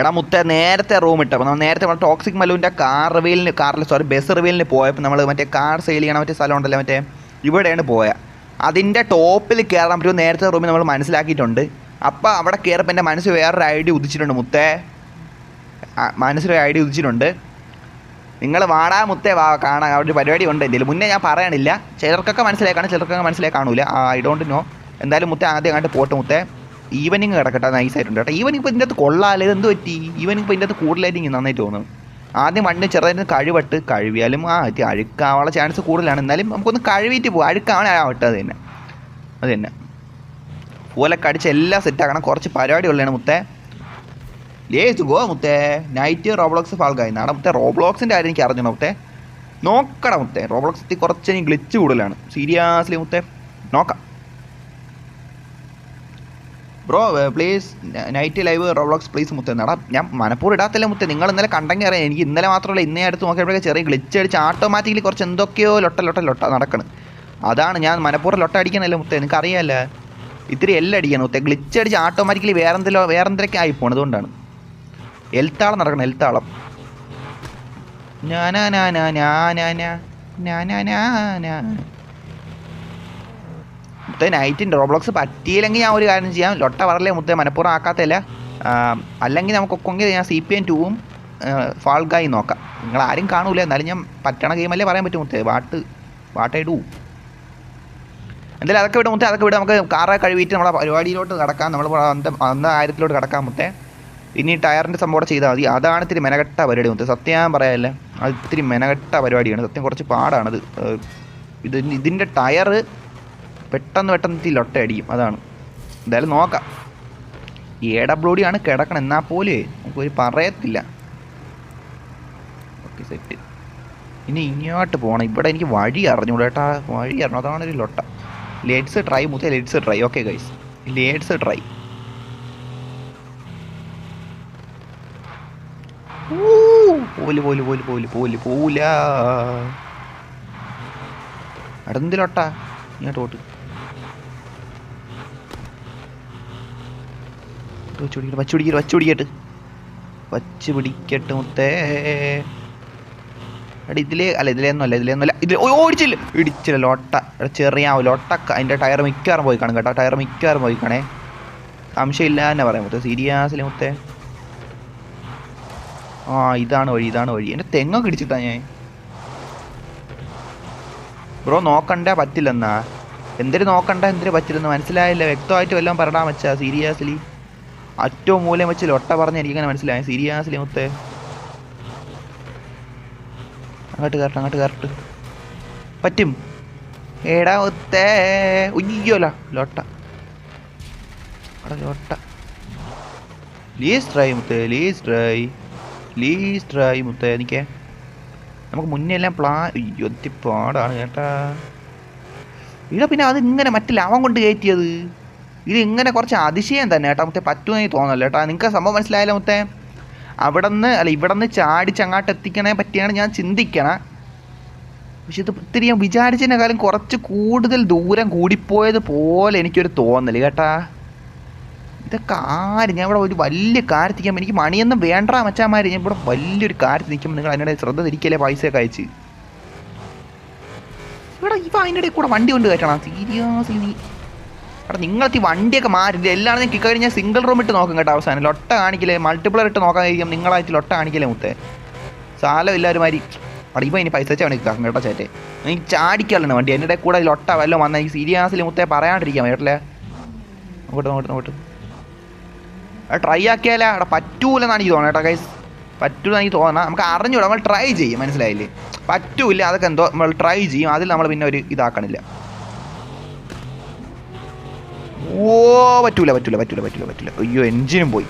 എടാ മുത്തേ നേരത്തെ റൂം ഇട്ടപ്പോൾ നമ്മൾ നേരത്തെ നമ്മൾ ടോക്സിക് മല്ലുവിൻ്റെ ബസ് റിവീലിന് പോയപ്പോൾ നമ്മൾ മറ്റേ കാർ സെയിൽ ചെയ്യണ മറ്റേ സ്ഥലം ഉണ്ടല്ലോ മറ്റേ ഇവിടെയാണ് പോയത്. അതിൻ്റെ ടോപ്പിൽ കയറാൻ പറ്റുമോ നേരത്തെ റൂമിൽ നമ്മൾ മനസ്സിലാക്കിയിട്ടുണ്ട്. അപ്പോൾ അവിടെ കയറിയപ്പോൾ എൻ്റെ മനസ്സിൽ വേറൊരു ഐഡിയ ഉദിച്ചിട്ടുണ്ട് മുത്തേ. മനസ്സിലൊരു ഐഡിയ ഉദിച്ചിട്ടുണ്ട്. നിങ്ങൾ വാടാ മുത്തേ വാ കാണാൻ അവിടെ ഒരു പരിപാടി ഉണ്ട്. എന്തെങ്കിലും മുന്നേ ഞാൻ പറയണില്ല. ചിലർക്കൊക്കെ മനസ്സിലാക്കാണ്, ചിലർക്കൊക്കെ മനസ്സിലായി കാണൂല. I don't know. എന്തായാലും മുത്തേ ആദ്യം അങ്ങോട്ട് പോട്ടെ മുത്തേ. ഈവനിങ് കിടക്കട്ടെ, നൈസായിട്ടുണ്ട് കേട്ടോ. ഈവനിങ് ഇപ്പോൾ ഇതിൻ്റെ അകത്ത് കൊള്ളാല്ലേ, ഇത് എന്ത് പറ്റി? ഈവനിങ് ഇപ്പോൾ ഇതിൻ്റെ അകത്ത് കൂടുതലായിട്ട് ഇങ്ങനെ നന്നായിട്ട് തോന്നുന്നു. ആദ്യം വണ്ടി ചെറുതായിട്ട് കഴുകിയാലും അഴുക്കാവാനുള്ള ചാൻസ് കൂടുതലാണ്. എന്നാലും നമുക്കൊന്ന് കഴുകിയിട്ട് പോകും. അഴുക്കാവണാവട്ടെ. അത് തന്നെ പൂലൊക്കെ അടിച്ച് എല്ലാം സെറ്റാക്കണം. കുറച്ച് പരിപാടി ഉള്ളതാണ് മുത്തേ. ലേസ് ഗോ മുത്തേ. നൈറ്റ് റോബ്ലോക്സ് ഫാൾ ഗായ് നാടാ മുത്തേ. റോബ്ലോക്സിൻ്റെ കാര്യം എനിക്ക് അറിഞ്ഞോ മുത്തേ. നോക്കണം മുത്തേ. റോബ്ലോക്സിൽ കുറച്ച് ഇനി ഗ്ലിച്ച് കൂടുതലാണ്. സീരിയസ്ലി മുത്തേ നോക്കാം. Bro please night live Roblox please മുത്തേ നടാ. ഞാൻ മനപ്പൂർവ്വം ഇടാത്തില്ല മുത്തേ. നിങ്ങൾ ഇന്നലെ കണ്ടെങ്കിൽ അറിയാം. എനിക്ക് ഇന്നലെ മാത്രമല്ല ഇന്നേ അടുത്ത് നോക്കിയപ്പോഴേക്കും ചെറിയ ഗ്ലിച്ച് അടിച്ച് ഓട്ടോമാറ്റിക്കലി കുറച്ച് എന്തൊക്കെയോ ലൊട്ട നടക്കണം. അതാണ് ഞാൻ മനപ്പൂർവ്വം ലൊട്ട അടിക്കാനല്ല മുത്തേ. നിങ്ങൾക്ക് അറിയാമല്ലോ ഇത്തിരി എല്ലാം അടിക്കണം മുത്തേ. ഗ്ലിച്ച് അടിച്ച് ഓട്ടോമാറ്റിക്കലി വേറെന്തൊക്കെ ആയിപ്പോണം. അതുകൊണ്ടാണ് എൽത്താളം നടക്കണം. എൽത്താളം മുത്തേ. നൈറ്റിൻ്റെ റോബ്ലോക്സ് പറ്റിയില്ലെങ്കിൽ ഞാൻ ഒരു കാര്യം ചെയ്യാം. ലൊട്ട പറല്ലേ മുത്തേ. മനപ്പൂർവ്വം ആക്കാത്തല്ല. അല്ലെങ്കിൽ നമുക്കൊക്കെ ഞാൻ CPM 2ഉം ഫാൾ ഗായി നോക്കാം. നിങ്ങൾ ആരും കാണൂല. എന്നാലും ഞാൻ പറ്റണ ഗെയിമല്ലേ പറയാൻ പറ്റും മുത്തേ. വാട്ടയിടൂ. എന്തായാലും അതൊക്കെ വിടും മുത്തേ. അതൊക്കെ വിടും. നമുക്ക് കാറൊക്കെ കഴുകിയിട്ട് നമ്മളെ പരിപാടിയിലോട്ട് കിടക്കാം. നമ്മൾ അന്ന കാര്യത്തിലോട്ട് കിടക്കാൻ മുത്തേ. ഇനി ടയറിൻ്റെ സംഭവം ചെയ്താൽ മതി. അതാണ് ഇത്തിരി മെനകെട്ട പരിപാടി മുത്തേ. സത്യം പറയാമല്ലേ, അത് ഇത്തിരി മെനകെട്ട പരിപാടിയാണ്. സത്യം കുറച്ച് പാടാണത്. ഇതിൻ്റെ ടയർ പെട്ടെന്ന് ഇത്തിരി ലൊട്ട അടിക്കും. അതാണ്. എന്തായാലും നോക്കാം. AWD ആണ് കിടക്കണം. എന്നാൽ പോലെ നമുക്കൊരു പറയത്തില്ല. Okay set. ഇനി ഇങ്ങോട്ട് പോകണം. ഇവിടെ എനിക്ക് വഴി അറിഞ്ഞൂടാ കേട്ടാ. വഴി അറിഞ്ഞു. അതാണൊരു ലൊട്ട. ലെറ്റ്സ് ട്രൈ മുത്തേ. Let's try. Okay guys, let's try. പോല അടുന്തിലോട്ട ഇങ്ങോട്ട് പോട്ട് വച്ച് പിടിക്കട്ടെ മുത്തേ. ഇതിലേന്നല്ല ഇടിച്ചില്ല ലൊട്ട. ചെറിയാവും ലൊട്ട. അതിൻ്റെ ടയർ മിക്കവാറും പോയി കാണും കേട്ടോ. ടയർ മിക്കവാറും പോയി കാണേ. സംശയമില്ല തന്നെ പറയാം മുത്തേ. സീരിയസ്ലി മുത്തേ. ഇതാണ് വഴി. എൻ്റെ തെങ്ങൊക്കെ ഇടിച്ചിട്ടാ ഞാൻ. ബ്രോ നോക്കണ്ട പറ്റില്ലെന്നാ. എന്തിനു നോക്കണ്ട എന്തിനു പറ്റില്ലെന്ന് മനസ്സിലായില്ല. വ്യക്തമായിട്ട് വല്ലതും പറടാൻ വെച്ചാ. സീരിയസ്ലി അറ്റവും മൂലം വെച്ച് ലൊട്ട പറഞ്ഞ് എനിക്കങ്ങനെ മനസ്സിലായി. സീരിയസ്ലി മുത്തേ. അങ്ങോട്ട് കയറട്ട് പറ്റും. ഏടാ മുത്തേ. ഉയ്യോല ലൊട്ട. ലീസ് ട്രൈ മുത്തേ. ലീസ് ട്രൈ മുത്തേ. എനിക്ക് നമുക്ക് മുന്നേ എല്ലാം ഒത്തിപ്പാടാണ് കേട്ടാ. ഇവിടെ പിന്നെ അത് ഇങ്ങനെ മറ്റു ലാഭം കൊണ്ട് കയറ്റിയത്. ഇത് ഇങ്ങനെ കുറച്ച് അതിശയം തന്നെ കേട്ടോ മുത്തേ. പറ്റുമെന്ന് തോന്നല്ലോ കേട്ടോ. നിങ്ങൾക്ക് സംഭവം മനസ്സിലായല്ലോ മുത്തേ. ഇവിടെ നിന്ന് ചാടിച്ചങ്ങാട്ട് എത്തിക്കണേ പറ്റിയാണ് ഞാൻ ചിന്തിക്കണം. പക്ഷെ ഇത് ഇത്തിരി ഞാൻ വിചാരിച്ചതിനേക്കാളും കുറച്ച് കൂടുതൽ ദൂരം കൂടിപ്പോയത് പോലെ എനിക്കൊരു തോന്നൽ കേട്ടാ. ഇതൊക്കെ ഞാൻ ഇവിടെ ഒരു വലിയ കാര്യത്തിക്കാൻ എനിക്ക് മണിയൊന്നും വേണ്ട മച്ചാമാര്. ഞാൻ ഇവിടെ വലിയൊരു കാര്യത്തിൽ നിൽക്കുമ്പോൾ നിങ്ങൾ അതിനിടെ ശ്രദ്ധ തിരിക്കല്ലേ പൈസയൊക്കെ അയച്ച്. ഇവിടെ അതിൻ്റെ ഇടയിൽ കൂടെ വണ്ടി കൊണ്ട് കയറ്റണം. സീരിയസ്ലി നീ അവിടെ നിങ്ങളത്തി വണ്ടിയൊക്കെ മാറില്ല. എല്ലാം ഞാൻ കിക്ക് കഴിഞ്ഞാൽ സിംഗിൾ റൂം ഇട്ട് നോക്കും കേട്ടോ. അവസാനം ലൊട്ട കാണിക്കില്ലേ. മൾട്ടിപ്ലർ ഇട്ട് നോക്കാൻ കഴിയും. നിങ്ങളായിട്ട് ലൊട്ട കാണിക്കില്ലേ മുത്തേ. സാലം എല്ലാവരുമാരി അവിടെ ഇപ്പോൾ ഇനി പൈസ വെച്ചാൽ കാക്കും കേട്ടോ ചേട്ടേ. എനിക്ക് ചാടിക്കാറുണ്ട് വണ്ടി. എൻ്റെ കൂടെ ലൊട്ട വല്ലതും വന്നാൽ എനിക്ക് സീരിയസ്ലി മുത്തേ പറയാണ്ടിരിക്കാം കേട്ടല്ലേ. നോട്ട് ട്രൈ ആക്കിയാലേ അവിടെ പറ്റൂലെന്നാണ് എനിക്ക് തോന്നുന്നത് കേട്ടോ ഗൈസ്. പറ്റൂലെന്ന് എനിക്ക് തോന്നണം. നമുക്ക് അറിഞ്ഞൂടാ. നമ്മൾ ട്രൈ ചെയ്യും. മനസ്സിലായില്ലേ. പറ്റൂല അതൊക്കെ എന്തോ നമ്മൾ ട്രൈ ചെയ്യും. അതിൽ നമ്മൾ പിന്നെ ഒരു ഇതാക്കണില്ല. പറ്റൂല. അയ്യോ എൻജിനും പോയി.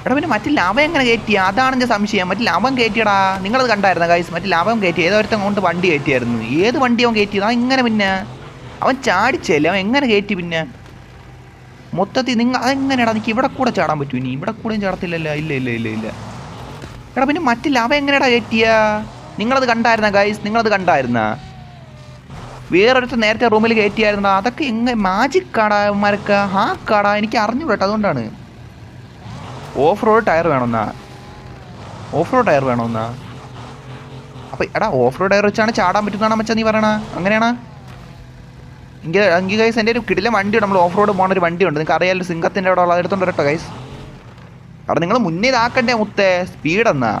എടാ പിന്നെ മറ്റു ലാഭം എങ്ങനെ കയറ്റിയ? അതാണ് എൻ്റെ സംശയം. മറ്റു ലാഭം കയറ്റിയടാ. നിങ്ങളത് കണ്ടായിരുന്ന ഗൈസ്. മറ്റു ലാഭം കയറ്റി ഏതൊരുത്തം കൊണ്ട് വണ്ടി കയറ്റിയായിരുന്നു. ഏത് വണ്ടി അവൻ കയറ്റിയതാ ഇങ്ങനെ? പിന്നെ അവൻ ചാടിച്ചല്ലേ. അവൻ എങ്ങനെ കയറ്റി പിന്നെ മൊത്തത്തിൽ? നിങ്ങൾ അതെങ്ങനെയാടാ? എനിക്ക് ഇവിടെ കൂടെ ചാടാൻ പറ്റൂ? ഇനി ഇവിടെ കൂടെയും ചാടത്തില്ലല്ലോ. ഇല്ല. എടാ പിന്നെ മറ്റു ലാഭം എങ്ങനെയാടാ കയറ്റിയ? നിങ്ങളത് കണ്ടായിരുന്ന ഗൈസ്? നിങ്ങളത് കണ്ടായിരുന്ന? വേറൊരുത്ത നേരത്തെ റൂമിൽ കയറ്റിയായിരുന്ന? അതൊക്കെ എങ്ങനെ മാജിക് കാടാ അവന്മാരൊക്കെ? ഹാക്കാടാ. എനിക്ക് അറിഞ്ഞു കേട്ടോ. അതുകൊണ്ടാണ് ഓഫ് റോഡ് ടയർ വേണമെന്നാ? ഓഫ് റോഡ് ടയർ വേണമെന്നാ? അപ്പം എടാ ഓഫ് റോഡ് ടയർ വെച്ചാണ് ചാടാൻ പറ്റുന്നതാണ് മച്ചാ നീ പറയണ? അങ്ങനെയാണോ? എങ്കിൽ ഗൈസ് എൻ്റെ ഒരു കിടില വണ്ടിയുണ്ട്, നമ്മൾ ഓഫ് റോഡ് പോകുന്ന ഒരു വണ്ടിയുണ്ട്. നിങ്ങൾക്ക് അറിയാമല്ലോ, സിംഗത്തിൻ്റെ അവിടെ ഉള്ള എടുത്തോണ്ട് വരട്ടോ ഗൈസ്. എടാ നിങ്ങൾ മുന്നേ ഇതാക്കണ്ടേ മുത്തേ, സ്പീഡെന്നാ?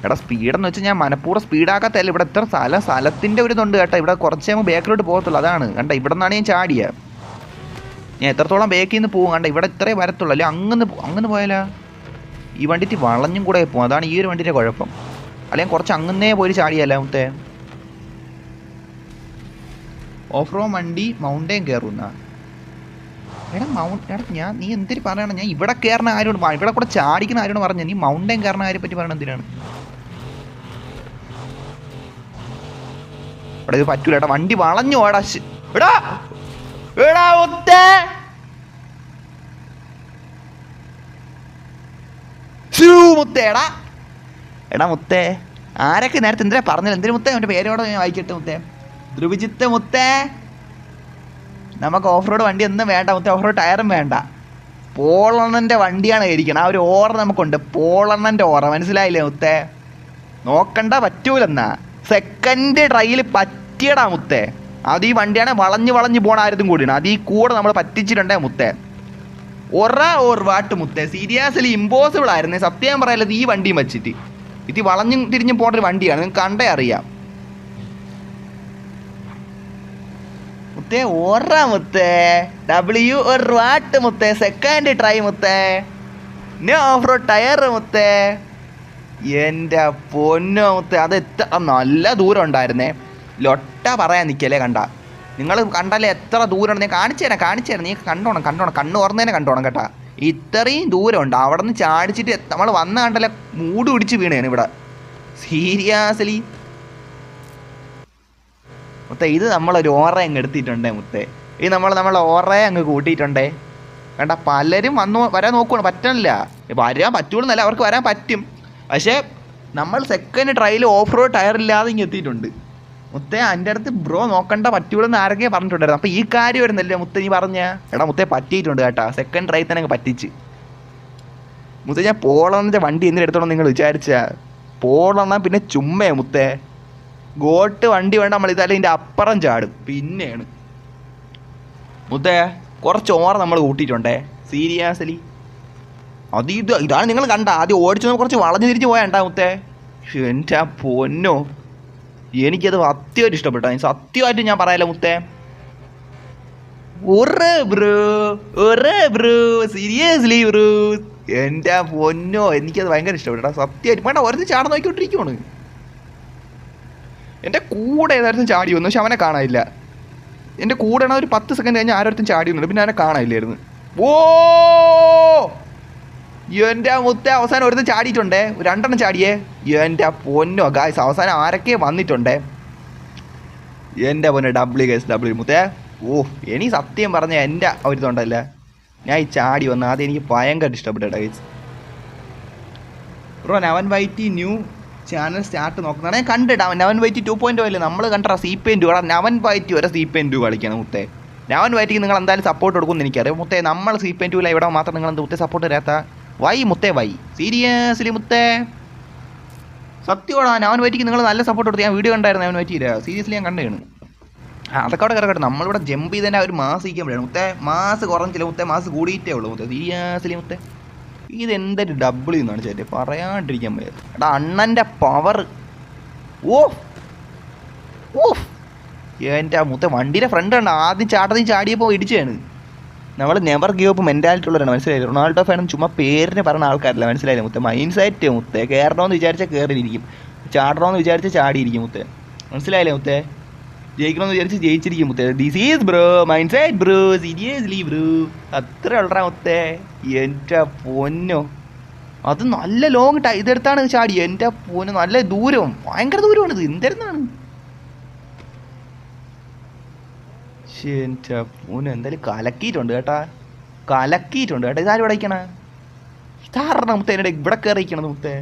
എടാ സ്പീഡെന്ന് വെച്ചാൽ ഞാൻ മനഃപൂർവ്വം സ്പീഡാക്കാത്തല്ല, ഇവിടെ എത്ര സ്ഥലത്തിൻ്റെ ഒരു ഇതുണ്ട് കേട്ടോ. ഇവിടെ കുറച്ച് കഴിയുമ്പോൾ ബാക്കിലോട്ട് പോകത്തുള്ളൂ, അതാണ് കണ്ട. ഇവിടെ നിന്നാണ് ഞാൻ ചാടിയ, ഞാൻ എത്രത്തോളം ബാക്കിൽ നിന്ന് പോകും കണ്ട. ഇവിടെ ഇത്രേ വരത്തുള്ളൂ, അല്ലെ അങ്ങനെ പോയാലോ ഈ വണ്ടിക്ക് വളഞ്ഞും കൂടെ പോകും. അതാണ് ഈ ഒരു വണ്ടിയുടെ കുഴപ്പം. അല്ലെങ്കിൽ കുറച്ച് അങ്ങനെ പോയി ചാടിയല്ല മുത്തേ. ഓഫ് റോഡ് വണ്ടി മൗണ്ടൻ കയറുന്ന എടാ നീ എന്തിനു പറയണം? ഞാൻ ഇവിടെ കയറുന്ന ആരോട്, ഇവിടെ കൂടെ ചാടിക്കുന്ന ആരോട് പറഞ്ഞ? നീ മൗണ്ടൻ കയറുന്ന ആരെ പറ്റി പറയണ എന്തിനാണ്? ഇവിടെ ഇത് പറ്റൂല ഏട്ടാ, വണ്ടി വളഞ്ഞു ഓടാ. മുത്തേടാ എടാ മുത്തേ, ആരൊക്കെ നേരത്തെ എന്തിനാ പറഞ്ഞത്? എന്തിനു മുത്തേ? അവൻ്റെ പേരോടെ ഞാൻ വായിക്കട്ടെ മുത്തേ. ധ്രുവിജിത്ത് മുത്തേ, നമുക്ക് ഓഫ് റോഡ് വണ്ടി ഒന്നും വേണ്ട മുത്തേ, ഓഫ് റോഡ് ടയറും വേണ്ട. പോളണ്ണൻ്റെ വണ്ടിയാണ് ഇരിക്കണം. ആ ഒരു ഓറ നമുക്കുണ്ട്, പോളണ്ണൻ്റെ ഓറ, മനസ്സിലായില്ലേ മുത്തേ? നോക്കണ്ട, പറ്റൂലെന്നാ. സെക്കൻഡ് ട്രയൽ പറ്റിയടാ മുത്തേ. അത് ഈ വണ്ടിയാണ് വളഞ്ഞ് പോണ ആരും കൂടിയാണ്, അത് ഈ കൂടെ നമ്മൾ പറ്റിച്ചിട്ടുണ്ടേ മുത്തേ. വാട്ട് മുത്തേ, സീരിയസ്ലി ഇമ്പോസിബിൾ ആയിരുന്നു സത്യം പറയല്ലത്. ഈ വണ്ടിയും വെച്ചിട്ട് ഇത് വളഞ്ഞും തിരിഞ്ഞും പോണ ഒരു വണ്ടിയാണ്, നിങ്ങൾക്ക് കണ്ടേ അറിയാം മുത്തേ. മുത്തേ വാട്ട് മുത്തേ, സെക്കൻഡ് ട്രൈ മുത്തേ, നോ ഓഫ് റോഡ് ടയർ മുത്തേ. എൻ്റെ പൊന്നോ മുത്തേ, അത് എത്ര നല്ല ദൂരം ഉണ്ടായിരുന്നേ. ലൊട്ട പറയാൻ നിൽക്കല്ലേ, കണ്ട നിങ്ങൾ കണ്ടല്ലേ എത്ര ദൂരം ഉണ്ട്? ഞാൻ കാണിച്ചു തരാം, നീ കണ്ടോണം, കണ്ണ് ഓർന്നേനെ കണ്ടോണം കേട്ടാ. ഇത്രയും ദൂരമുണ്ട്. അവിടെ നിന്ന് ചാടിച്ചിട്ട് നമ്മൾ വന്ന കണ്ടല്ലേ മൂട് പിടിച്ച് വീണേണ് ഇവിടെ, സീരിയസ്ലി മുത്തേ. ഇത് നമ്മളൊരു ഓറ അങ്ങ് എടുത്തിട്ടുണ്ടേ മുത്തേ, ഇത് നമ്മൾ ഓറയെ അങ്ങ് കൂട്ടിയിട്ടുണ്ടേ വേണ്ട. പലരും വരാൻ നോക്കുകയാണ്, പറ്റണില്ല. വരാൻ പറ്റൂലെന്നല്ല, അവർക്ക് വരാൻ പറ്റും, പക്ഷേ നമ്മൾ second trial off road tyre ഇല്ലാതെ ഇങ്ങനെ എത്തിയിട്ടുണ്ട് മുത്തേ. എൻ്റെ അടുത്ത് ബ്രോ നോക്കണ്ട, പറ്റൂലെന്ന് ആരൊക്കെ പറഞ്ഞിട്ടുണ്ടായിരുന്നു. അപ്പോൾ ഈ കാര്യം വരുന്നല്ലേ മുത്തേ നീ പറഞ്ഞ? എടാ മുത്തേ പറ്റിയിട്ടുണ്ട് കേട്ടാ, സെക്കൻഡ് ട്രൈ തന്നെ അങ്ങ് പറ്റിച്ച് മുത്തേ. ഞാൻ പോളണ്ണൻ്റെ വണ്ടി എന്തിനും എടുത്തോളം നിങ്ങൾ വിചാരിച്ച? പോളണ്ണ പിന്നെ ചുമ്മേ മുത്തേ, ഗോട്ട് വണ്ടി വേണ്ട, നമ്മൾ ഇതായാലും ഇതിൻ്റെ അപ്പുറം ചാടും. പിന്നെയാണ് മുത്തേ കുറച്ച് ഓറ നമ്മൾ കൂട്ടിയിട്ടുണ്ടേ, സീരിയസ്ലി. ഇതാണ് നിങ്ങൾ കണ്ട. ആദ്യം ഓടിച്ചു കുറച്ച് വളഞ്ഞു തിരിച്ച് പോയാ മുത്തേ. എൻ്റെ പൊന്നോ, എനിക്കത് അത്യാവശ്യം ഇഷ്ടപ്പെട്ടു, സത്യമായിട്ട് ഞാൻ പറയാലോ മുത്തേ. ബ്രോ സീരിയസ്ലി ബ്രോ, എൻ്റെ പൊന്നോ എനിക്കത് ഭയങ്കര ഇഷ്ടപ്പെട്ടു സത്യമായിട്ട്. വേണ്ട ഓരോരുത്തർ ചാടാൻ നോക്കിക്കൊണ്ടിരിക്കുവാണ്. എൻ്റെ കൂടെ ഏതായിരുന്നു ചാടി വന്നു, പക്ഷെ അവനെ കാണാനില്ല. എൻ്റെ കൂടെ ഒരു 10 സെക്കൻഡ് കഴിഞ്ഞ് ആരോരുത്തും ചാടി വന്നു, പിന്നെ അവനെ കാണാനില്ലായിരുന്നു. എൻ്റെ മുത്തേ അവസാനം ഒരുത്തൻ ചാടിയിട്ടുണ്ടേ, 2 എണ്ണം ചാടിയേ. എൻ്റെ പൊന്നോ ഗായ്സ്, അവസാനം ആരൊക്കെ വന്നിട്ടുണ്ടേ. എൻ്റെ പൊന്നെ ഡബ്ല്യു മുത്തേ. എനിക്ക് സത്യം പറഞ്ഞ എൻ്റെ ഒരിതുണ്ടല്ലേ, ഞാൻ ഈ ചാടി വന്ന ആദ്യം എനിക്ക് ഭയങ്കര ഇഷ്ടപ്പെട്ട ഗൈസ്. ബ്രോ നവൻ വൈറ്റി ന്യൂ ചാനൽ സ്റ്റാർട്ട് നോക്കുന്നതാണ് ഞാൻ കണ്ടിട്ട്. നവൻ വൈറ്റി 2.0 അല്ലേ നമ്മൾ കണ്ട? CPN2 നവൻ വൈറ്റി വരെ CPN2 കളിക്കണം മുത്തേ. നവൻ വൈറ്റിക്ക് നിങ്ങൾ എന്തായാലും സപ്പോർട്ട് കൊടുക്കുമെന്ന് എനിക്കറിയാം മുത്തേ. നമ്മൾ CPN2 ഇവിടെ മാത്രം നിങ്ങൾ എന്ത് മുത്തേ സപ്പോർട്ട് തരാത്ത? വൈ മുത്തേ വൈ, സീരിയസ്ലി മുത്തേ സത്യമാണ്. നവൻ വൈറ്റിക്ക് നിങ്ങൾ നല്ല സപ്പോർട്ട് കൊടുത്ത് ഞാൻ വീഡിയോ കണ്ടായിരുന്നു. നവൻ വൈറ്റിയില്ല, സീരിയസ്ലി ഞാൻ കണ്ടാണ്. അതൊക്കെ അവിടെ കിടക്കട്ടെ, നമ്മളിവിടെ ജമ്പ് ചെയ്തതിൻ്റെ ഒരു മാസ് ഇരിക്കുമ്പോഴാണ് മുത്തേ. മാസ് കുറഞ്ഞില്ല മുത്തേ, മാസ് കൂടിയിട്ടേ ഉള്ളൂ മുത്തേ, സീരിയസ്ലി മുത്തേ. ഇതെന്തൊരു ഡബിൾ എന്നാണ് ചേട്ടൻ പറയാണ്ടിരിക്കാൻ പറ്റിയത്. എടാ അണ്ണൻ്റെ പവർ, എൻ്റെ മുത്തേ വണ്ടിയുടെ ഫ്രണ്ട് ഉണ്ട്. ആദ്യം ചാടിയപ്പോൾ ഇടിച്ചാണ്. നമ്മൾ നെവർ ഗീവ് അപ്പ് മെൻറ്റാലിറ്റി ഉള്ളവരാണ്, മനസ്സിലായില്ല? റൊണാൾഡോ ഫാനും ചുമ്മാ പേരിന് പറഞ്ഞ ആൾക്കാരല്ല, മനസ്സിലായില്ല മുത്തേ? മൈൻഡ് സെറ്റ് മുത്തേ. കയറണമെന്ന് വിചാരിച്ചാൽ കയറിയിരിക്കും, ചാടണമെന്ന് വിചാരിച്ചാൽ ചാടിയിരിക്കും മുത്തേ, മനസ്സിലായില്ലേ മുത്തേ? ജയിക്കണമെന്ന് വിചാരിച്ച് ജയിച്ചിരിക്കും മുത്തേ. This is bro mind set bro, seriously bro. അത്ര ഉള്ളറാ മുത്തേ. എൻ്റെ പൊന്നോ, അത് നല്ല ലോങ് ഇതെടുത്താണ് ചാടി. എൻ്റെ പൊന്നോ, നല്ല ദൂരം, ഭയങ്കര ദൂരമാണ് ഇത്. എന്തായിരുന്നാണ് എൻ്റെ പൊന്നോ, എന്തായാലും കലക്കിയിട്ടുണ്ട് കേട്ടാ, കലക്കിയിട്ടുണ്ട് കേട്ടോ. ഇതാരും ഇവിടെ ഇരിക്കണ? ഇതാരണം മുത്തേ എൻ്റെ ഇവിടെ കയറിയിരിക്കണത് മുത്തേ.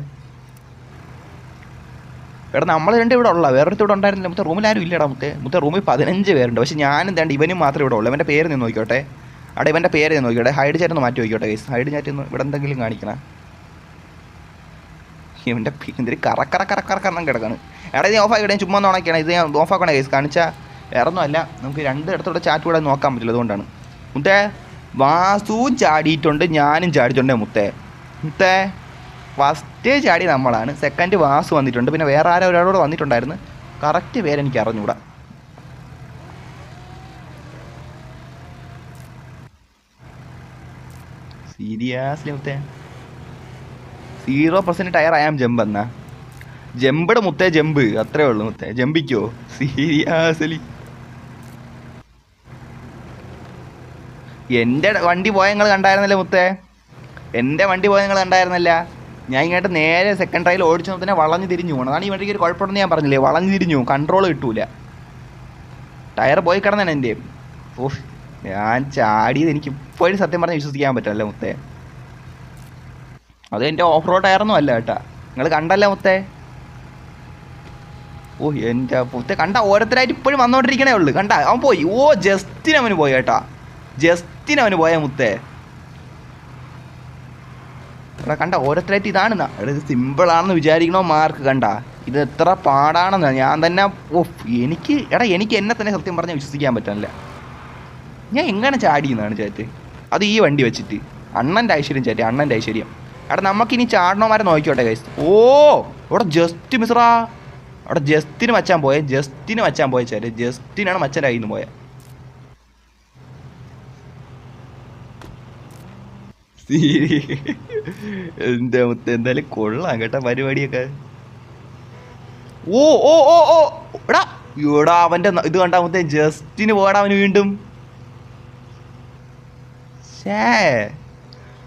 എടാ നമ്മൾ രണ്ട് ഇവിടെ ഉള്ള, വേറൊരുത്തർ ഇവിടെ ഉണ്ടായിരുന്നില്ല മുത്തേ. റൂമിൽ ആരും ഇല്ലടാ മുത്തേ. റൂമിൽ 15 പേരുണ്ട്, പക്ഷെ ഞാനും തേണ്ട ഇവനും മാത്രമേ ഇവിടെ ഉള്ളൂ. അവൻ്റെ പേര് നിന്ന് നോക്കിക്കോട്ടെ. അവിടെ ഇവൻ്റെ പേര് നോക്കിയോട്ടെ, ഹൈഡ് ചാറ്റ് ഒന്ന് മാറ്റി നോക്കിയോട്ടെ ഗൈസ്. ഹൈഡ് ചാറ്റ് ഒന്ന് ഇവിടെ എന്തെങ്കിലും കാണിക്കണം. ഇവൻ്റെ എന്തൊരു കറക്കണം കിടക്കാണ്. എടാ ഇത് ഓഫ് ആക്കിയിട്ട് ചുമ്മാ ഉണക്കിയാണ്. ഇത് ഞാൻ ഓഫ് ആക്കണേ ഗൈസ്. കാണിച്ചാൽ വേറെ ഒന്നും അല്ല, നമുക്ക് രണ്ട് ഇടത്തോടെ ചാറ്റ് കൂടെ നോക്കാൻ പറ്റില്ല. അതുകൊണ്ടാണ് മുത്തേ വാസുവും ചാടിയിട്ടുണ്ട്, ഞാനും ചാടിയിട്ടുണ്ട്. മുത്തേ ഫസ്റ്റ് ചാടി നമ്മളാണ്, സെക്കൻഡ് വാസു വന്നിട്ടുണ്ട്, പിന്നെ വേറെ ആരോ ഒരാളോട് വന്നിട്ടുണ്ടായിരുന്നു. കറക്റ്റ് പേരെനിക്ക് അറിഞ്ഞൂടാ. സീരിയസ്ലി മുത്തേ 0% ടയർ ആയാം ജമ്പ് എന്നാ ജമ്പട് മുത്തേ, ജമ്പ് അത്രേ ഉള്ളൂ മുത്തേ. ജമ്പിക്കോ സീരിയസ്ലി? എൻ്റെ വണ്ടി പോയ നിങ്ങൾ കണ്ടായിരുന്നല്ലേ മുത്തേ? എൻ്റെ വണ്ടി പോയ നിങ്ങൾ കണ്ടായിരുന്നല്ല? ഞാൻ ഇങ്ങോട്ട് നേരെ സെക്കൻഡ് ട്രയൽ ഓടിച്ചു തന്നെ വളഞ്ഞ് തിരിഞ്ഞു പോകണം. അതാണ് ഈ വണ്ടിക്ക് ഒരു കുഴപ്പമുണ്ടെന്ന് ഞാൻ പറഞ്ഞില്ലേ, വളഞ്ഞ് തിരിഞ്ഞു കൺട്രോൾ കിട്ടൂല. ടയർ പോയി കിടന്നാണ് എൻ്റെ. ഓഹ് ഞാൻ ചാടിയത് എനിക്ക് ഇപ്പോഴും സത്യം പറഞ്ഞാൽ വിശ്വസിക്കാൻ പറ്റില്ല മുത്തേ. അത് എൻ്റെ ഓഫ് റോഡ് ടയറൊന്നും അല്ല കേട്ടാ, നിങ്ങൾ കണ്ടല്ലേ മുത്തേ? ഓ എൻ്റെ മുത്തേ കണ്ട ഓരോരുത്തരായിട്ട് ഇപ്പോഴും വന്നുകൊണ്ടിരിക്കണേ ഉള്ളു. കണ്ട അവൻ പോയി. ഓ ജസ്റ്റിന് അവന് പോയി കേട്ടാ, ജസ്റ്റിന് അവന് പോയ മുത്തേ. എടാ കണ്ട ഓരോരുത്തരായിട്ട് ഇതാണെന്നാ. എടാ ഇത് സിമ്പിളാണെന്ന് വിചാരിക്കണോ മാർക്ക്? കണ്ട ഇത് എത്ര പാടാണെന്നാ ഞാൻ തന്നെ. ഓ എനിക്ക് എന്നെ തന്നെ സത്യം പറഞ്ഞാൽ വിശ്വസിക്കാൻ പറ്റില്ല. ഞാൻ എങ്ങനെ ചാടിയെന്നാണ് ചാറ്റ്? അത് ഈ വണ്ടി വെച്ചിട്ട്. അണ്ണൻ്റെ ഐശ്വര്യം ചാറ്റ്, അണ്ണൻ്റെ ഐശ്വര്യം. എടാ നമുക്കിനി ചാടണോമാരെ നോക്കിക്കോട്ടെ ഗൈസ്. ഓ അവിടെ ജസ്റ്റ് മിസ്റാ, അവിടെ ജസ്റ്റിന് മച്ചാൻ പോയ ചാറ്റ്. ജസ്റ്റിനാണ് മച്ചൻ്റെ കയ്യിൽ നിന്ന് പോയത്. എന്താ മുത്ത എന്തായാലും കൊള്ളാം കേട്ടാ പരിപാടിയൊക്കെ. ഓ ഓ ഓ ഓ എടാ ഇവിടെ അവൻ്റെ ഇത് കണ്ടാ മുത്തേ, ജസ്റ്റിന് പോടാ അവന് വീണ്ടും.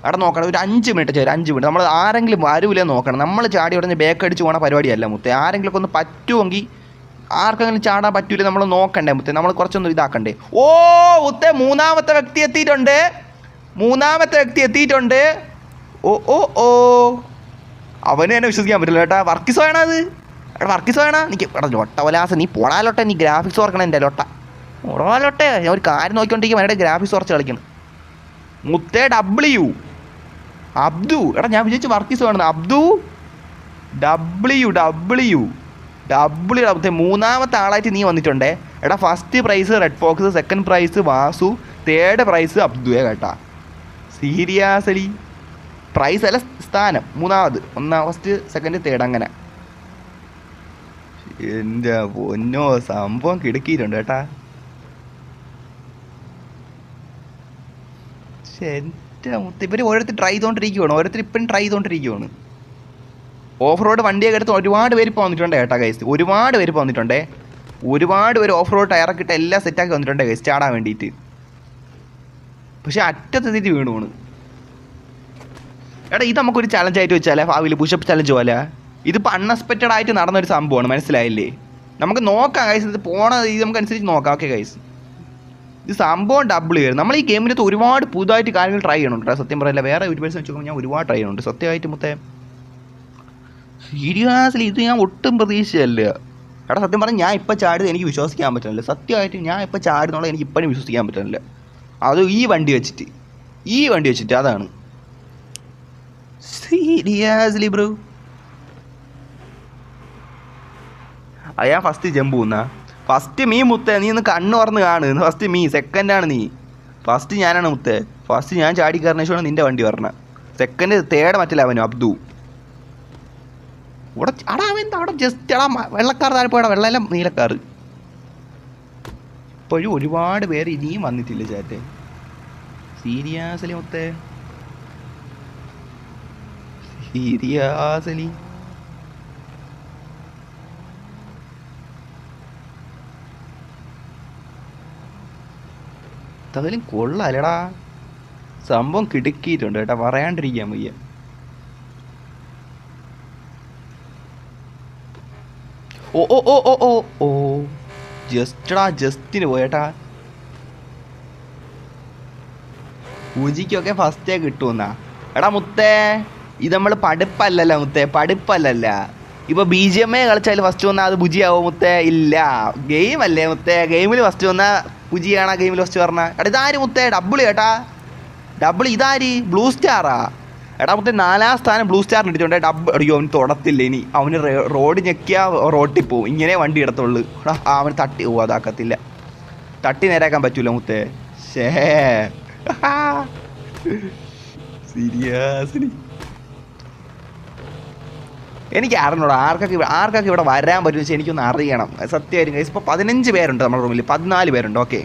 അവിടെ നോക്കണം ഒരു 5 മിനിറ്റ് ചേരും, 5 മിനിറ്റ്. നമ്മൾ ആരെങ്കിലും വരൂലേ നോക്കണം. നമ്മൾ ചാടി ഉടനെ ബേക്ക് അടിച്ച് പോകണ പരിപാടിയല്ല മുത്തേ. ആരെങ്കിലും ഒന്ന് പറ്റുമെങ്കിൽ, ആർക്കെങ്കിലും ചാടാൻ പറ്റൂലേ നമ്മൾ നോക്കണ്ടേ മുത്തേ? നമ്മൾ കുറച്ചൊന്നും ഇതാക്കണ്ടേ? ഓ മുത്തേ മൂന്നാമത്തെ വ്യക്തി എത്തിയിട്ടുണ്ട്. ഓ ഓ ഓ അവന് തന്നെ വിശ്വസിക്കാൻ പറ്റില്ല കേട്ടാ. വർക്കിസ് വേണം അത്. എടാ വർക്കിസ് വേണം എനിക്ക്. എടാ ലൊട്ടവലാസം നീ പൊടാലോട്ടെ, നീ ഗ്രാഫിക്സ് ഓർക്കണം എൻ്റെ ലൊട്ട. പൊടാലോട്ടെ ഞാൻ ഒരു കാര്യം നോക്കിക്കൊണ്ടിരിക്കും, എൻ്റെ ഗ്രാഫിക്സ് കുറച്ച് കളിക്കണം മുത്തേ. അബ്ദു എടാ ഞാൻ വിചാരിച്ചു വർക്കിസ് വേണമെന്ന്. അബ്ദു ഡബ്ല്യു മുത്തേ മൂന്നാമത്തെ ആളായിട്ട് നീ വന്നിട്ടുണ്ടേ. എടാ first prize Red Fox, second prize Vasu, third prize അബ്ദുവേ കേട്ടാ. സീരിയസ്ലി പ്രൈസ് അല്ല സ്ഥാനം, മൂന്നാമത്, ഫസ്റ്റ് സെക്കൻഡ് തേർഡ് അങ്ങനെ. എൻ്റെ പൊന്നോ സംഭവം കിടക്കിയിട്ടുണ്ട് കേട്ടാ. എൻ്റെ മുത്ത ഇവർ ഓരോരുത്തർ ട്രൈ ചെയ്തുകൊണ്ടിരിക്കുകയാണ്. ഓഫ് റോഡ് വണ്ടിയൊക്കെ എടുത്ത് ഒരുപാട് പേര് ഇപ്പോൾ വന്നിട്ടുണ്ട് കേട്ടാ ഗൈസ്. ഒരുപാട് പേര് ഓഫ് റോഡ് ടയറൊക്കെ ഇട്ട് എല്ലാം സെറ്റാക്കി വന്നിട്ടുണ്ട് ഗൈസ് ചാടാൻ വേണ്ടിയിട്ട്. പക്ഷെ അറ്റത്തെത്തിയിട്ട് വീണു. എടാ ഇത് നമുക്കൊരു ചലഞ്ചായിട്ട് വെച്ചാലേ, ഭാവിയിൽ പുഷപ്പ് ചലഞ്ച് പോലെ. ഇതിപ്പോൾ അൺഎക്സ്പെക്റ്റഡ് ആയിട്ട് നടന്നൊരു സംഭവമാണ്, മനസ്സിലായില്ലേ? നമുക്ക് നോക്കാം ഗൈസ്, ഇത് ഇത് നമുക്ക് അനുസരിച്ച് നോക്കാം. ഓക്കെ ഗൈസ്, ഇത് സംഭവം ഡബിൾ കയറും. നമ്മൾ ഈ ഗെയിമിനകത്ത് ഒരുപാട് പുതുതായിട്ട് കാര്യങ്ങൾ ട്രൈ ചെയ്യണുണ്ട്. സത്യം പറയില്ല, വേറെ യൂട്യൂബേഴ്സ് വെച്ച് നോക്കുമ്പോൾ ഞാൻ ഒരുപാട് ട്രൈ ചെയ്യുന്നുണ്ട് സത്യമായിട്ട് മുത്തേ. സീരിയസ്ലി ഇത് ഞാൻ ഒട്ടും പ്രതീക്ഷിച്ചല്ല. എടാ സത്യം പറഞ്ഞാൽ ഞാൻ ഇപ്പോൾ ചാടിയത് എനിക്ക് വിശ്വസിക്കാൻ പറ്റുന്നില്ല. സത്യമായിട്ട് ഞാൻ ഇപ്പോൾ ചാടുന്നുള്ള എനിക്ക് ഇപ്പോഴും വിശ്വസിക്കാൻ പറ്റുന്നില്ല. അത് ഈ വണ്ടി വെച്ചിട്ട് അതാണ്. സീരിയസ്ലി ബ്രോ ഞാൻ ഫസ്റ്റ് ജമ്പ് പോകുന്ന. ഫസ്റ്റ് മീ മുത്തേ, നീ ഒന്ന് കണ്ണ് പറഞ്ഞ് കാണ്. ഫസ്റ്റ് മീ, സെക്കൻഡാണ് നീ. ഫസ്റ്റ് ഞാനാണ് മുത്തേ. ഫസ്റ്റ് ഞാൻ ചാടി കയറുന്ന ശേഷമാണ് നിൻ്റെ വണ്ടി പറഞ്ഞ. സെക്കൻഡ് തേർഡ് മറ്റില്ല അവനും അബ്ദു. ഇവിടെ അവിടെ ജസ്റ്റ് വെള്ളക്കാർ താഴെ പോയടാ, വെള്ളമല്ല നീലക്കാർ. ഇപ്പോഴും ഒരുപാട് പേര് ഇനിയും വന്നിട്ടില്ല ചാറ്റേ. സീരിയസ്ലി മുത്തേ, സീരിയസ്ലി അതിലും കൊള്ളാലടാ. സംഭവം കിടുക്കിയിട്ടുണ്ട് കേട്ടാ, പറയാണ്ടിരിക്കാൻ വയ്യ. ഓ ഓ ഓ ഓ ഓ ഓ ജസ്റ്റിന് പോയേട്ടാ. പൂജിക്കൊക്കെ ഫസ്റ്റേ കിട്ടുമെന്നാ. എടാ മുത്തേ ഇത് നമ്മൾ പഠിപ്പല്ലല്ലോ മുത്തേ, പഠിപ്പല്ലല്ല. ഇപ്പോൾ BGMA കളിച്ചാൽ ഫസ്റ്റ് വന്നാൽ അത് ബുജിയാവോ മുത്തേ? ഇല്ല, ഗെയിം അല്ലേ മുത്തേ. ഗെയിമിൽ ഫസ്റ്റ് വന്നാൽ പുജിയാണ് ആ ഗെയിമിൽ ഫസ്റ്റ് പറഞ്ഞ. എടാ ഇതാര് മുത്തേ? ഡബിൾ ചേട്ടാ, ഡബിൾ. ഇതാര്? ബ്ലൂ സ്റ്റാറാ? എടാ മുത്തേ 4ാം സ്ഥാനം ബ്ലൂ സ്റ്റാറിന് ഇട്ടിട്ടുണ്ട്. ഡബിൾ. അയ്യോ അവന് തൊടത്തില്ല ഇനി. അവന് റോഡ് ഞെക്കിയാൽ റോട്ടിൽ പോവും. ഇങ്ങനെ വണ്ടി ഇടത്തുള്ളൂ. എടാ അവന് തട്ടി അതാക്കത്തില്ല. തട്ടി നേരാക്കാൻ പറ്റൂല മുത്തേ. ഷേ സീരിയസ്ലി എനിക്ക് അറിഞ്ഞൂടാ ആർക്കൊക്കെ ഇവിടെ വരാൻ പറ്റുമെന്ന് വെച്ചാൽ എനിക്കൊന്ന് അറിയണം. സത്യമായിരിക്കും. ഇപ്പോൾ 15 പേരുണ്ട് നമ്മുടെ റൂമിൽ, 14 പേരുണ്ട്. ഓക്കെ,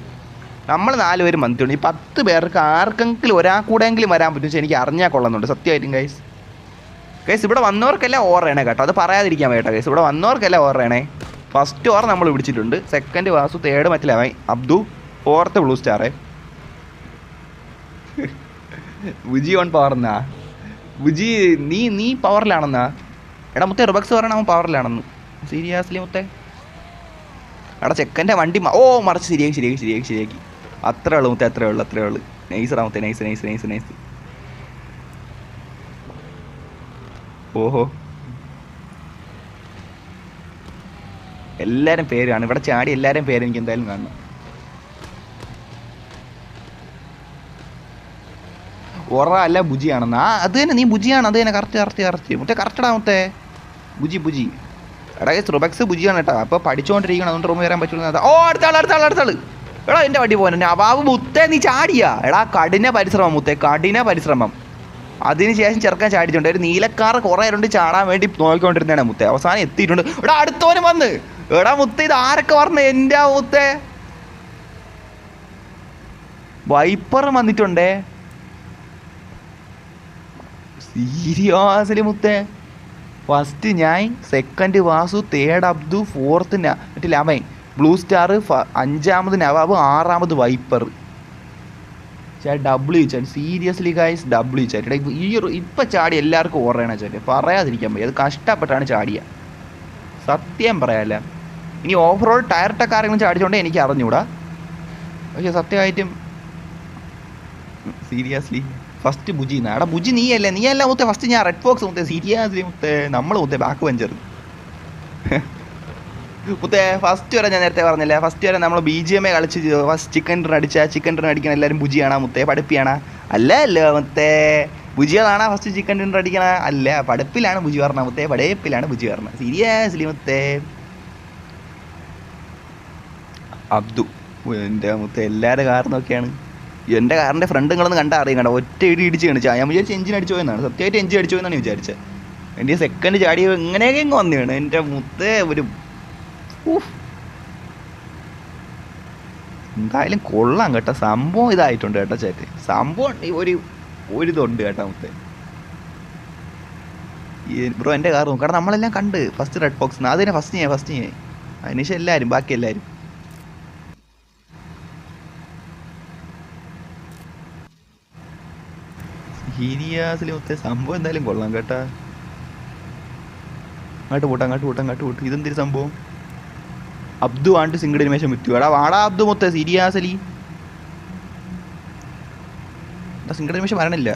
നമ്മൾ 4 പേരും വന്നിട്ടുണ്ട്. ഈ 10 പേർക്ക് ആർക്കെങ്കിലും ഒരാൾക്കൂടെയെങ്കിലും വരാൻ പറ്റുമെന്ന് വെച്ചാൽ എനിക്ക് അറിഞ്ഞാൽ കൊള്ളുന്നുണ്ട്. സത്യമായിട്ടും ഗൈസ് ഇവിടെ വന്നവർക്കെല്ലാം ഓർറയണേ കേട്ടോ, അത് പറയാതിരിക്കാൻ വേണ്ട ഗൈസ്. ഇവിടെ വന്നവർക്കെല്ലാം ഓർറയണേ. ഫസ്റ്റ് ഓവർ നമ്മൾ പിടിച്ചിട്ടുണ്ട്, സെക്കൻഡ് വാസു, തേർഡ് മറ്റിലവൻ അബ്ദു, 4th ബ്ലൂ സ്റ്റാറേ. ബുജി ഓൺ പവർ എന്നാ? ബുജി നീ പവറിലാണെന്നാ? എടാ മുത്തേ റുബക്സ് പറയണ അവൻ പവറിലാണെന്ന്. സീരിയസ്ലി മുത്തേ? എടാ ചെക്കൻ്റെ വണ്ടി മറിച്ച് ശരിയാക്കി. അത്രേ ഉള്ളൂ മുത്തേ, അത്രേ ഉള്ളൂ. നൈസറാ മുത്തേ, നൈസ്. ഓഹോ, എല്ലാവരും പേരാണ് ഇവിടെ ചാടി. എല്ലാവരും പേര് എനിക്ക് എന്തായാലും കാണണം. ഒറ അല്ല ബുജിയാണെന്ന്. അത് തന്നെ, നീ ബുജിയാണ്. അത് തന്നെ, കറക്റ്റ് മുത്തേ, കറക്റ്റടാ മുത്തേ. ബുജി എടാ റുബക്സ് ബുജിയാണ് കേട്ടോ. അപ്പോൾ പഠിച്ചുകൊണ്ടിരിക്കണം, അതുകൊണ്ട് റൂമിൽ വരാൻ പറ്റുള്ളൂ. ഓ അടുത്താള്. എടാ എൻ്റെ വണ്ടി പോകാൻ അവാവ് മുത്തേ, നീ ചാടിയാ? എടാ കഠിന പരിശ്രമം മുത്തേ, അതിനുശേഷം ചെറുക്കാൻ ചാടിയിട്ടുണ്ട്. ഒരു നീലക്കാർ കുറേ ഉണ്ട് ചാടാൻ വേണ്ടി നോക്കിക്കൊണ്ടിരുന്നതാണ് മുത്തേ. അവസാനം എത്തിയിട്ടുണ്ട്. എടാ അടുത്തവനും വന്ന്. എടാ മുത്തേ ഇത് ആരൊക്കെ പറഞ്ഞു? എൻ്റെ മുത്തേ വൈപ്പർ വന്നിട്ടുണ്ടേ. സീരിയസ്ലി മുത്തേ? ഫസ്റ്റ് ഞാൻ, second Vasu, third Abdu, 4th ലവൻ, ബ്ലൂ സ്റ്റാർ, 5ാമത് നവാബ്, 6ാമത് viper. W chat. Seriously guys W chat. ഇപ്പം ചാടി എല്ലാവർക്കും ഓർമ്മയാണ് ചാറ്റ്, പറയാതിരിക്കാൻ പോയി. അത് കഷ്ടപ്പെട്ടാണ് ചാടിയ, സത്യം പറയാല്ല. ഇനി ഓഫ് റോഡ് ടയർ ടെക്കാരെങ്കിലും ചാടിച്ചോണ്ടേ എനിക്ക് അറിഞ്ഞൂടാ. പക്ഷെ സത്യമായിട്ടും സീരിയസ്ലി ഫസ്റ്റ് ബുജി എന്നാ? എടാ ബുജി നീയല്ല മുത്തേ ഫസ്റ്റ്. ഞാൻ റെഡ് ഫോക്സ് മുത്തേ. സീരിയസ്ലി മുത്തേ നമ്മൾ മുത്തേ ബാക്ക് വെഞ്ചർ മുത്തേ. ഫസ്റ്റ് വരെ ഞാൻ നേരത്തെ പറഞ്ഞില്ലേ, ഫസ്റ്റ് വരെ നമ്മൾ BGMA കളിച്ച് ഫസ്റ്റ് ചിക്കൻ ഡിന്നർ അടിക്കണം. എല്ലാവരും ബുജിയാണാ മുത്തേ? പഠിപ്പിയാണാ? അല്ല മുത്തേ, ബുജികളാണാ ഫസ്റ്റ് ചിക്കൻ ഡിന്നർ അടിക്കണ? അല്ല, പഠിപ്പിലാണ് ബുജി പറഞ്ഞ മുത്തേ, പഠിപ്പിലാണ് ബുജി പറഞ്ഞ. സീരിയസ്ലി മുത്തേ? അബ്ദു എൻ്റെ മുത്തേ എല്ലാവരുടെ കാരണമൊക്കെയാണ്. എൻ്റെ കാറിൻ്റെ ഫ്രണ്ടുകളൊന്നും കണ്ടാൽ അറിയാം കേട്ടോ. ഒറ്റ ഇടിച്ച് കാണിച്ചാൽ ഞാൻ വിചാരിച്ചു എഞ്ചിൻ അടിച്ചു പോയെന്നാണ്. സത്യമായിട്ട് എഞ്ചിൻ അടിച്ചു പോയെന്നാണ് വിചാരിച്ചത്. എൻ്റെ സെക്കൻഡ് ചാടി ഇങ്ങനെയൊക്കെ ഇങ്ങ് വന്നതാണ് എൻ്റെ മുത്തേ. ഒരു എന്തായാലും കൊള്ളാം കേട്ടോ, സംഭവം ഇതായിട്ടുണ്ട് കേട്ടോ ചേട്ടൻ. സംഭവം ഒരിതുണ്ട് കേട്ടോ മുത്തേ. ബ്രോ എൻ്റെ കാർ നോക്കാം. കാരണം നമ്മളെല്ലാം കണ്ട് ഫസ്റ്റ് റെഡ് ബോക്സ് അതിനെ ഫസ്റ്റ് ഞാൻ അതിനുശേഷം എല്ലാവരും ബാക്കി എല്ലാവരും. സീരിയസ്ലി മുത്തേ സംഭവം എന്തായാലും കൊള്ളാം കേട്ടാ. അങ്ങോട്ട് പോട്ടെ. ഇതെന്തൊരു സംഭവം? അബ്ദു ആണ്ട് സിംഗിൾ അനിമേഷൻ പറ്റൂ? എടാ വാടാ അബ്ദു മുത്തേ. സീരിയസ്ലി സിംഗിൾ അനിമേഷൻ വരണില്ല.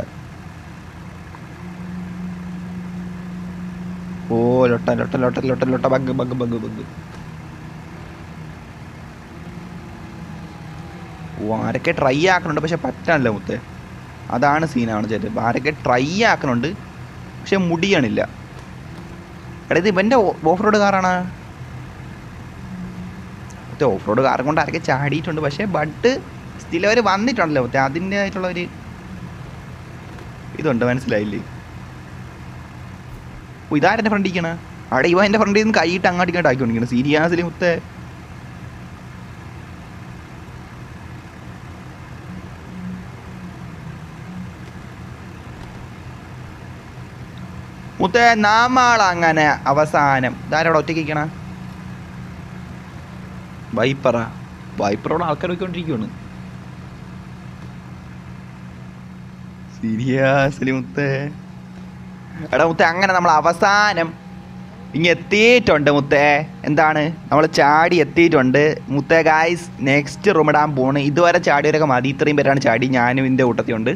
Oh lotta bug. ആരൊക്കെ ട്രൈ ആക്കണുണ്ട് പക്ഷെ പറ്റാനില്ല മുത്തേ. അതാണ് സീനാണ് ചേട്ടൻ. ആരൊക്കെ ട്രൈ ആക്കണുണ്ട് പക്ഷെ മുടിയണില്ല. എടാ ഇത് ഇവൻ്റെ ഓഫ് റോഡ് കാറാണ്. മറ്റേ ഓഫ് റോഡ് കാറും കൊണ്ട് ആരൊക്കെ ചാടിയിട്ടുണ്ട് പക്ഷേ ബട്ട് സ്റ്റിൽ അവർ വന്നിട്ടുണ്ടല്ലോ മറ്റേ അതിൻ്റെതായിട്ടുള്ളൊരു ഇതുണ്ട്, മനസ്സിലായില്ലേ? ഓ ഇതാരെൻ്റെ ഫ്രണ്ടിരിക്കണ? അവിടെ ഇവ എൻ്റെ ഫ്രണ്ടിൽ നിന്ന് കൈയിട്ട് അങ്ങോട്ട് ആക്കിക്കൊണ്ടിരിക്കണം. സീരിയസ്ലി മുത്തേ? മുത്തേ നാമാളങ്ങനെ അവസാനം ഇതാരവിടെ ഒറ്റയ്ക്കണ? വൈപ്പറോട് ആൾക്കാർ നോക്കിക്കൊണ്ടിരിക്കുകയാണ്. സീരിയസ്ലി മുത്തേ? എടാ മുത്തേ അങ്ങനെ നമ്മൾ അവസാനം ഇങ്ങ് എത്തിയിട്ടുണ്ട് മുത്തേ. എന്താണ് നമ്മൾ ചാടി എത്തിയിട്ടുണ്ട് മുത്തേ. ഗായ്സ് നെക്സ്റ്റ് റൂം ഇടാൻ പോണ്. ഇതുവരെ ചാടിയവരൊക്കെ മതി, ഇത്രയും പേരാണ് ചാടി. ഞാനും ഇതിൻ്റെ കൂട്ടത്തിലുണ്ട്.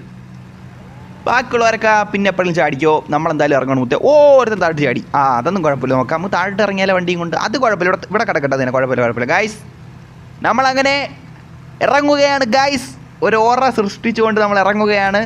ബാക്കിയുള്ളവരൊക്കെ പിന്നെ എപ്പോഴും ചാടിക്കോ, നമ്മളെന്തായാലും ഇറങ്ങണം മുത്തേ. ഒരുത്തൻ താഴ്ത്ത് ചാടി. അതൊന്നും കുഴപ്പമില്ല, നോക്കാം. നമുക്ക് താഴ്ത്ത് ഇറങ്ങിയാലേ വണ്ടിയും കൊണ്ട് അത് കുഴപ്പമില്ല. ഇവിടെ കിടക്കട്ടെ, അതിനെ കുഴപ്പമില്ല. ഗൈസ് നമ്മളങ്ങനെ ഇറങ്ങുകയാണ് ഗൈസ്. ഒരു ഓറ സൃഷ്ടിച്ചുകൊണ്ട് നമ്മൾ ഇറങ്ങുകയാണ്.